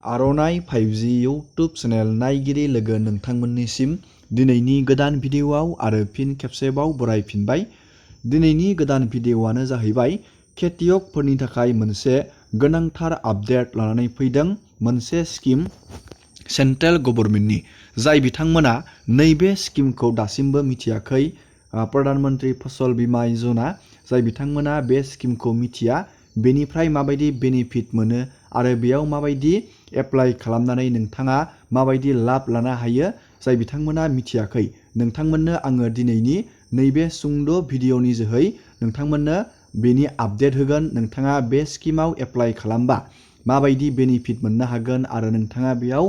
आर'नाइ 5G YouTube channel नायगिरि लोगो नोंथांमोननिसिम दिनैनि गोदान भिडिअ'आव आरो फिन खेबसेबाव बरायफिनबाय। दिनैनि गोदान भिडिअ'आनो जाहैबाय खेतियकफोरनि थाखाय मोनसे गोनांथार आपडेट लानानै फैदों। मोनसे स्किम सेन्ट्रेल गभर्नमेन्टनि जाय बिथांमोना नैबे स्किमखौ दासिमबो मिथियाखै, प्रधान मन्त्रि फसल बीमा योजना, जाय बिथांमोना बे स्किमखौ मिथिया, बेनिफ्राय माबायदि बेनिफिट मोनो आरो बेयाव माबायदि एप्लाइ खालामनानै नोंथाङा माबायदि लाब लानो हायो, जाय बिथांमोना मिथियाखै, नोंथांमोननो आङो दिनैनि नैबे सुंद' भिडिअ'नि जोहै नोंथांमोननो बेनि आपडेट होगोन। नोंथाङा बे स्किमाव एप्लाइ खालामबा माबायदि बेनिफिट मोननो हागोन आरो नोंथाङा बेयाव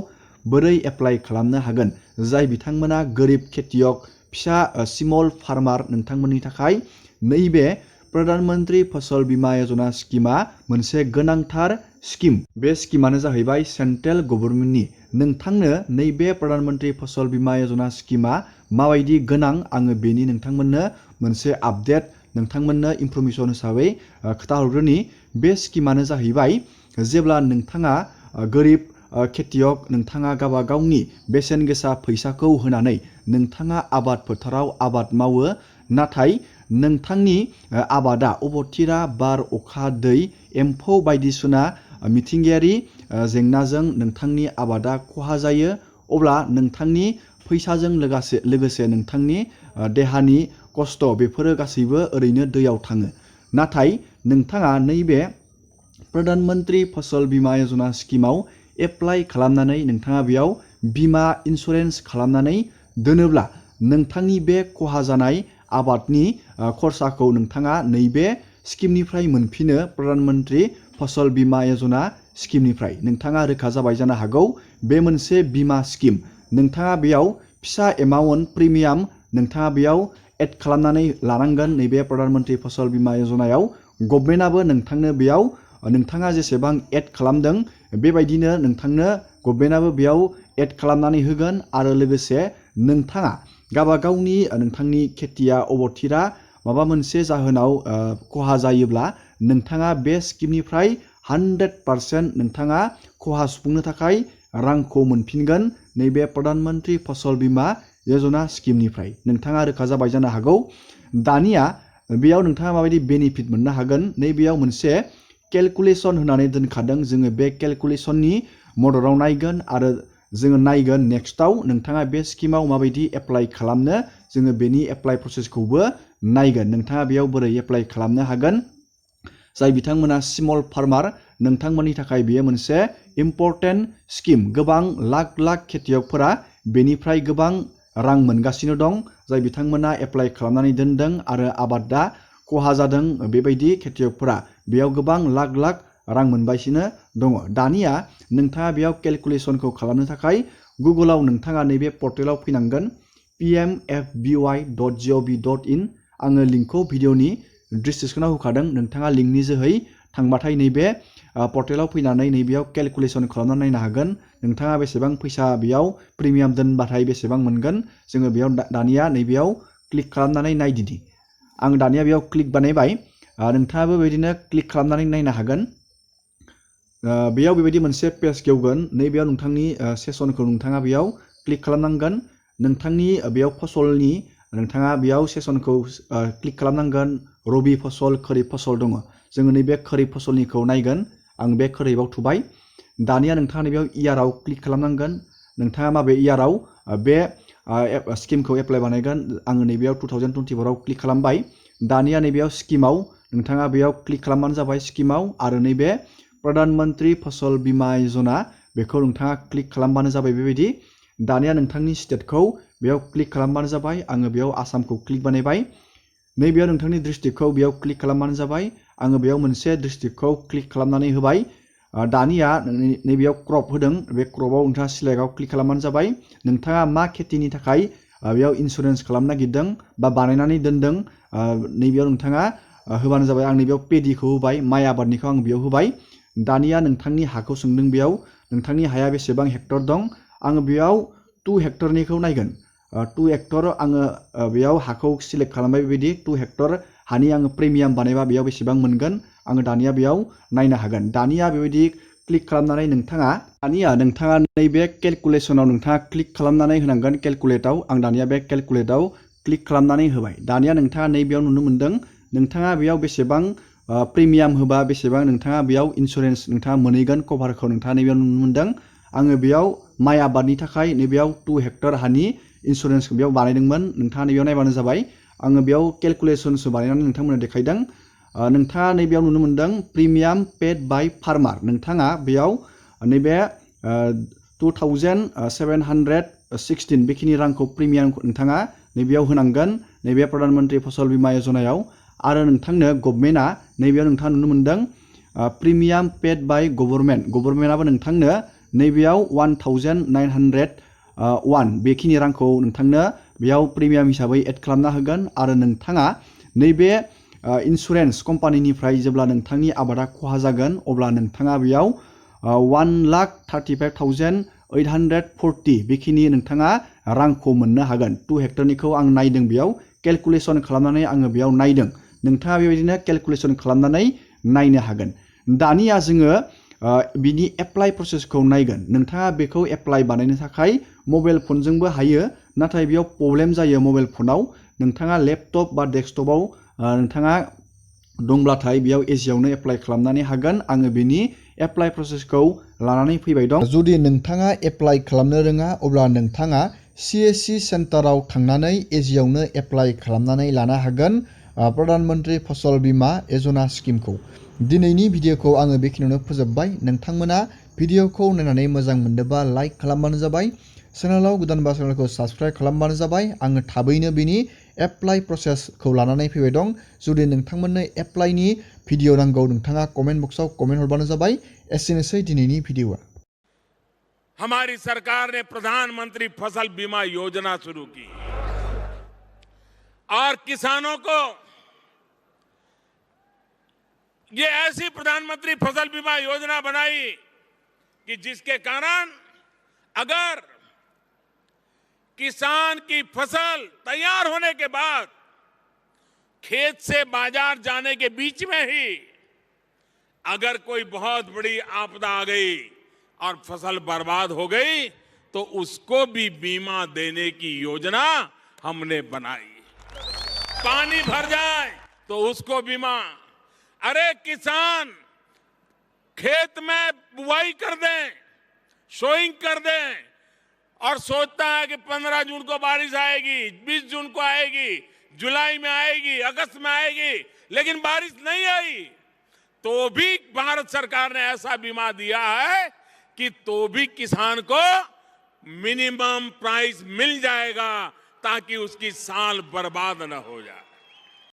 बोरै एप्लाइ खालामनो हागोन। जाय बिथांमोना गोरिब खेतियक, फिसा स्मल फार्मार, नोंथांमोननि थाखाय नैबे प्रधान मन्त्रि फसल बीमा योजना स्किमा मोनसे गोनांथार स्किम। बे स्किमानो जाहैबाय सेन्ट्रेल गभर्नमेन्टनि। नोंथांनो नैबे प्रधान मन्त्रि फसल बीमा योजना स्किमा माबायदि गोनां, आङो बेनि नोंथांमोननो मोनसे आपडेट, नोंथांमोननो इनफरमेसन हिसाबै खोथाहरग्रोनि। बे स्किमानो जाहैबाय जेब्ला नोंथाङा गोरिब खेतियक, नोंथाङा गावबा गावनि बेसेन गोसा फैसाखौ होनानै नोंथाङा आबाद फोथाराव आबाद मावो, नाथाय नोंथांनि आबादा अबथिरा बार, अखा, दै, एम्फौ बायदिसिना मिथिंगायारि जेंनाजों नोंथांनि आबादा खहा जायो, अब्ला नोंथांनि फैसाजों लोगोसे नोंथांनि देहानि खस्थ' बेफोरो गासैबो ओरैनो दैयाव थाङो। नाथाय नोंथाङा नैबे प्रधान मन्त्रि फसल बीमा योजना स्किमाव एप्लाइ खालामनानै नोंथाङा बेयाव बीमा इन्सुरेन्स खालामनानै दोनोब्ला नोंथांनि बे खहा जानाय आबादनि खरसाखौ नोंथाङा नैबे स्किमनिफ्राय मोनफिनो। प्रधान मन्त्रि फसल बीमा योजना स्किमनिफ्राय नोंथाङा रोखा जाबाय जानो हागौ। बे मोनसे बीमा स्किम। नोंथाङा बेयाव फिसा एमाउन्ट प्रिमियाम नोंथाङा बेयाव एड खालामनानै लानांगोन। नैबे प्रधान मन्त्रि फसल बीमा योजनायाव गभर्नमेन्टआबो नोंथांनो बेयाव नोंथाङा जेसेबां एड खालामदों बेबायदिनो नोंथांनो गभर्नमेन्टआबो बेयाव एड खालामनानै होगोन। आरो लोगोसे नोंथाङा गावबा गावनि नोंथांनि खेतिया अबथिरा माबा मोनसे जाहोनाव खहा जायोब्ला नोंथाङा बे स्किमनिफ्राय 100% नोंथाङा खहा सुफुंनो थाखाय रांखौ मोनफिनगोन। नैबे प्रधान मन्त्रि फसल बीमा योजना स्किमनिफ्राय नोंथाङा रोखा जाबाय जानो हागौ। दानिया बेयाव नोंथाङा माबायदि बेनिफिट मोननो हागोन, नैबेयाव मोनसे केलकुलेसन होनानै दोनखादों। जोङो बे केलकुलेसननि मददाव नायगोन आरो जोङो नायगोन नेक्स्टआव नोंथाङा बे स्किमाव माबायदि एप्लाइ खालामनो, जोङो बेनि एप्लाइ प्रसेसखौबो नायगोन। नोंथाङा बेयाव बोरै एप्लाइ खालामनो हागोन। जाय बिथांमोना स्मल फार्मार, नोंथांमोननि थाखाय बेयो मोनसे इम्परटेन्ट स्किम। गोबां लाख लाख खेतियकफोरा बेनिफ्राय गोबां रां मोनगासिनो दं। जाय बिथांमोना एप्लाइ खालामनानै दोनदों आरो आबादा खहा जादों, बेबायदि खेतियकफोरा बेयाव गोबां लाख लाख रां मोनगासिनो दङ। दानिया नोंथाङा बेयाव केलकुलेसनखौ खालामनो थाखाय गुगोलाव नोंथाङा नैबे पर्टेलाव फैनांगोन, pmfby.gov.in। आङो लिंकखौ भिडिअनि डिसक्रिपसनाव होखादों। नोंथाङा लिंकनि जोहै थांबाथाय नैबे पर्टेलाव फैनानै नैबेयाव केलकुलेसन खालामनानै नायनो हागोन। नोंथाङा बेसेबां फैसा बेयाव प्रिमियाम दोनबाथाय बेसेबां मोनगोन। जोङो बेयाव दानिया नैबेयाव क्लिक खालामनानै नायदिनि। आं दानिया बेयाव क्लिक बानायबाय। नोंथाङाबो बेबायदिनो क्लिक खालामनानै नायनो हागोन। बेयाव बेबायदि मोनसे पेज गेवगोन। नैबेयाव नोंथांनि सेसनखौ नोंथाङा बेयाव क्लिक खालामनांगोन। नोंथांनि बेयाव फसलनि नोंथाङा बेयाव सेसनखौ क्लिक खालामनांगोन। रबि फसल, खरिफ फसल दङ। जोङो नैबे खरिफ फसलनिखौ नायगोन। आं बे खरिफआव थुबाय। दानिया नोंथाङा नैबेयाव इयाराव क्लिक खालामनांगोन। नोंथाङा माबे इयाराव बे स्किमखौ एप्लाइ बानायगोन। आङो नैबेयाव 2024आव क्लिक खालामबाय। दानिया नैबेयाव स्किमाव नोंथाङा बेयाव क्लिक खालामबानो जाबाय स्किमाव। आरो नैबे प्रधान मन्त्रि फसल बीमा योजना बेखौ नोंथाङा क्लिक खालामबानो जाबाय। बेबायदि दानिया नोंथांनि स्टेटखौ बेयाव क्लिक खालामबानो जाबाय। आङो बेयाव आसामखौ क्लिक बानायबाय। नैबेयाव नोंथांनि डिस्ट्रिक्टखौ बेयाव क्लिक खालामबानो जाबाय। आङो बेयाव मोनसे डिस्ट्रिक्टखौ क्लिक खालामनानै होबाय। दानिया नैबेयाव क्रप होदों। बे क्रपआव नोंथाङा सिलेक्टआव क्लिक खालामबानो जाबाय। नोंथाङा मा खेतिनि थाखाय बेयाव इन्सुरेन्स खालामनो नागिरदों बा बानायनानै दोनदों, नैबेयाव नोंथाङा होबानो जाबाय। आं नैबेयाव पेदिखौ होबाय, माइ आबादनिखौ आं बेयाव होबाय। दानिया नोंथांनि हाखौ सोंदों बेयाव नोंथांनि हाया बेसेबां हेक्टर दं। आङो बेयाव 2 हेक्टरनिखौ नायगोन। 2 हेक्टर आङो बेयाव हाखौ सिलेक्ट खालामबाय। बेबायदि 2 हेक्टर हानि आङो प्रिमियाम बानायबा बेयाव बेसेबां मोनगोन, आङो दानिया बेयाव नायनो हागोन। दानिया बेबायदि क्लिक खालामनानै नोंथाङा नैबे केलकुलेसनाव नोंथाङा क्लिक खालामनानै होनांगोन। केलकुलेटआव आं दानिया बे केलकुलेटआव क्लिक खालामनानै होबाय। दानिया नोंथाङा नैबेयाव नुनो मोनदों नोंथाङा बेयाव बेसेबां प्रिमियाम होबा बेसेबां नोंथाङा बेयाव इन्सुरेन्स नोंथाङा मोनहैगोन कभारखौ नोंथाङा नैबेयाव नुनो मोनदों। आङो बेयाव माइ आबादनि थाखाय नैबेयाव 2 हेक्टर हानि इन्सुरेन्सखौ बेयाव बानायदोंमोन। नोंथाङा नैबेयाव नायबानो जाबाय। आङो बेयाव केलकुलेसनसो बानायनानै नोंथांमोननो देखायदों। नोंथाङा नैबेयाव नुनो मोनदों प्रिमियाम पेड बाय फार्मार। नोंथाङा बेयाव नैबे 2716 बेखिनि रांखौ प्रिमियाम नोंथाङा नैबेयाव होनांगोन नैबे प्रधान मन्त्रि फसल बीमा यजनायाव। आरो नोंथांनो गभर्नमेन्टआ नैबेयाव नोंथाङा नुनो मोनदों प्रिमियाम पेड बाय गभर्नमेन्टआबो नोंथांनो नैबेयाव 1901 बेखिनि रांखौ नोंथांनो बेयाव प्रिमियाम हिसाबै एड खालामना होगोन। आरो नोंथाङा नैबे इन्सुरेन्स कम्पानिनिफ्राय जेब्ला नोंथांनि आबादा खहा जागोन अब्ला नोंथाङा बेयाव 1,35,840 बेखिनि नोंथाङा रांखौ मोननो हागोन। 2 हेक्टरनिखौ आं नायदों बेयाव केलकुलेसन खालामनानै आङो बेयाव नायदों। नोंथाङा बेबायदिनो केलकुलेसन खालामनानै नायनो हागोन। दानिया जोङो बिनि एप्लाइ प्रसेसखौ नायगोन। नोंथाङा बेखौ एप्लाइ बानायनो थाखाय मबाइल फनजोंबो हायो, नाथाय बेयाव प्रब्लेम जायो मबाइल फनाव। नोंथाङा लेपटप बा डेस्कटपाव नोंथाङा दंब्लाथाय बेयाव इजियावनो एप्लाइ खालामनानै हागोन। आङो बेनि एप्लाइ प्रसेसखौ लानानै फैबाय दं। जुदि नोंथाङा एप्लाइ खालामनो रोङा अब्ला नोंथाङा CSC सेन्टाराव थांनानै इजियावनो एप्लाइ खालामनानै लानो हागोन प्रधान मन्त्रि फसल बीमा यजना स्किमखौ। दिनैनि भिडिअखौ आङो बेखिनियावनो फोजोबबाय। नोंथांमोना भिडिअखौ नायनानै मोजां मोनदोंबा लाइक खालामबानो जाबाय। चेनेलाव गोदानबा चेनेलखौ साबस्क्राइब खालामबानो जाबाय। आङो थाबैनो बिनि एप्लाइ प्रसेसखौ लानानै फैबाय दं। जुदि नोंथांमोननो एप्लाइनि भिडिअ नांगौ नोंथाङा कमेन्ट बक्सआव कमेन्ट हरबानो जाबाय। एसेनोसै दिनैनि भिडिअआ। हमारी सरकार ने प्रधानमंत्री फसल बीमा योजना शुरू की और किसानों को ये ऐसी प्रधानमंत्री फसल बीमा योजना बनाई कि जिसके कारण अगर किसान की फसल तैयार होने के बाद खेत से बाजार जाने के बीच में ही अगर कोई बहुत बड़ी आपदा आ गई और फसल बर्बाद हो गई तो उसको भी बीमा देने की योजना हमने बनाई। पानी भर जाए तो उसको बीमा। अरे किसान खेत में बुआई कर दें, सोइंग कर दें और सोचता है कि 15 जून को बारिश आएगी, 20 जून को आएगी, जुलाई में आएगी, अगस्त में आएगी, लेकिन बारिश नहीं आई तो भी भारत सरकार ने ऐसा बीमा दिया है कि तो भी किसान को मिनिमम प्राइस मिल जाएगा ताकि उसकी साल बर्बाद न हो जाए।